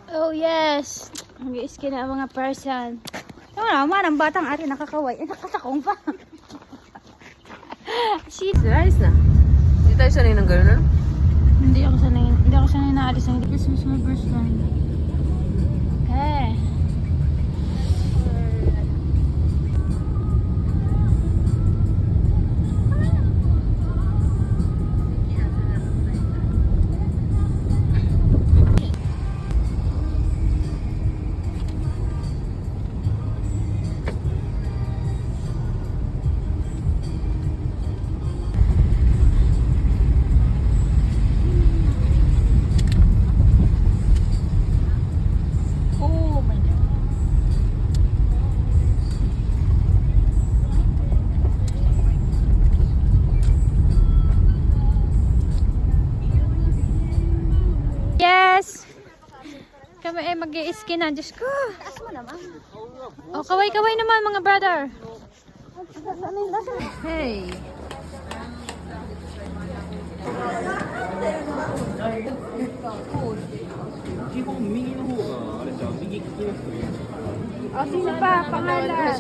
Oh yes! Mag-i-skin na ang mga person. Ano naman, ang batang ari nakakaway. Nakasakong pa. Shit. Ayos na. Hindi tayo sanay ng gano'n, ano? Hindi ako sanay na alis ng this is my first time. Okay. Oh my God. Yes! Kami ay mag-i-skin na. Diyos ko. Taas mo naman. Oh, kaway-kaway naman mga brother. Hey! Oh, sino pa? Pangalan.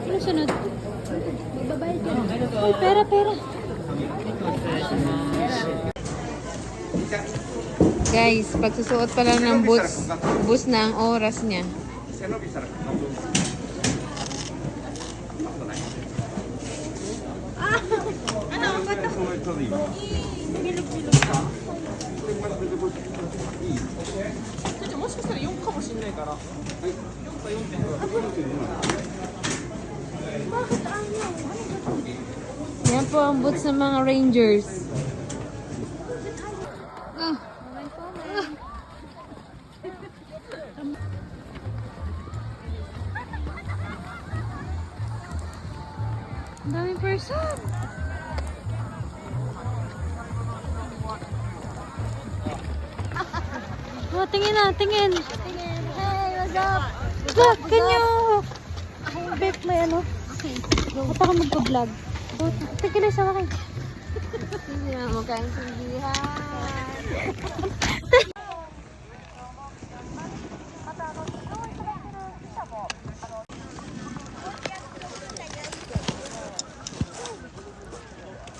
Ano sunod? Magbabayad ka. Uy, pera. Guys, pagsusuot pa lang ng boots na ang oras niya. Yan po ang boots ng mga Rangers. Ang daming person. Oh, tingin. Hey, what's up? Look, can you bake my ano? Okay. Ba't ako magpa-vlog? Tigilay sa akin. Hindi na magkaintindihan.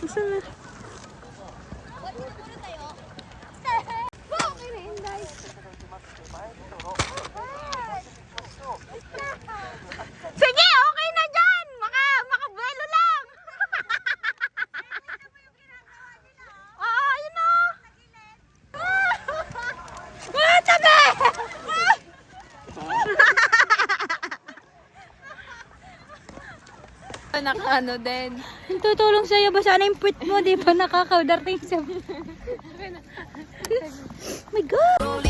Saan na? Sige, okay na dyan! Makabuelo lang! Oo, yun na! Tabi! Naka-ano din. Yung tutulong sa'yo ba sana yung puwit mo? Di ba nakakaudarting sa... My God!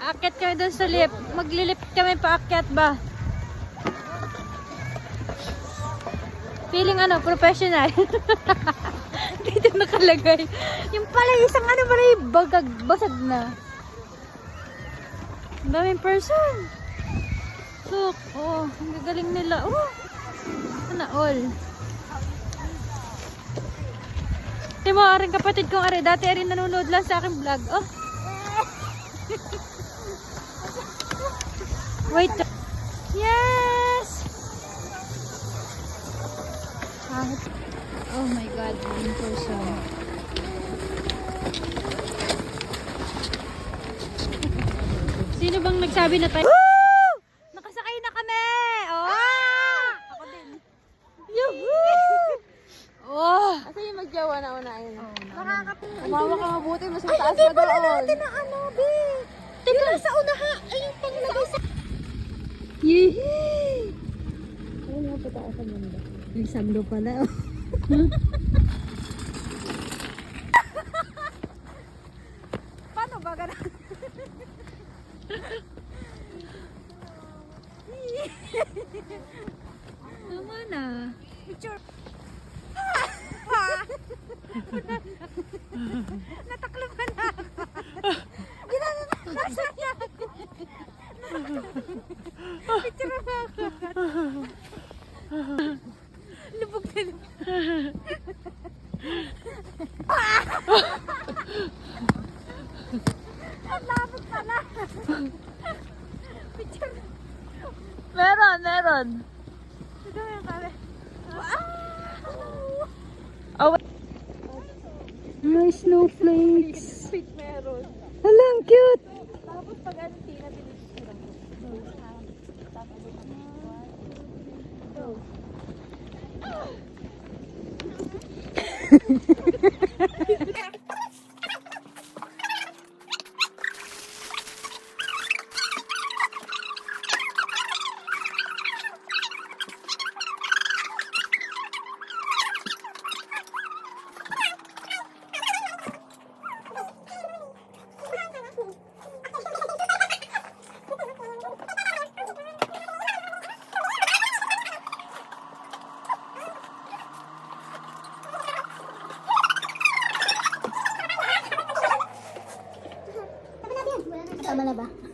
Aakyat kami doon sa lift. Maglilift kami paakyat ba? Feeling ano, professional. Dito nakalagay. Yung pala isang ano pala yung basag na. Ang daming person. Look, oh, ang gagaling nila. Oh, sana all. Ito mo, aring kapatid kong ari. Dati aring nanonood lang sa aking vlog. Oh. Wait. Yes! Oh my God, in person. Sino bang nagsabi na tayo? Woo! Nakasakay na kami! Oh! Ako din. Yuhuu! Oh! Kasi yung magjawa na unahin. Nakakapin. Umawa ka mabuti, mas mataas pa doon. Na ano, be? Teka, sa unaha. Ay, yung panglagay sa... Yehey! pinapataas ang mundo. Yung saglo pala. Oh. Paano ba ganun? Tama na. Picture. Natakloban na ako. Nasaya ako. Picture mo ako. Lubog na lubog. Ang labot pala. Picture. Meron. Ito yung kami. Oh, May snowflakes. meron. Hala, ang cute. Tapos pag ano, Tina, pinicture mo. Tama na ba?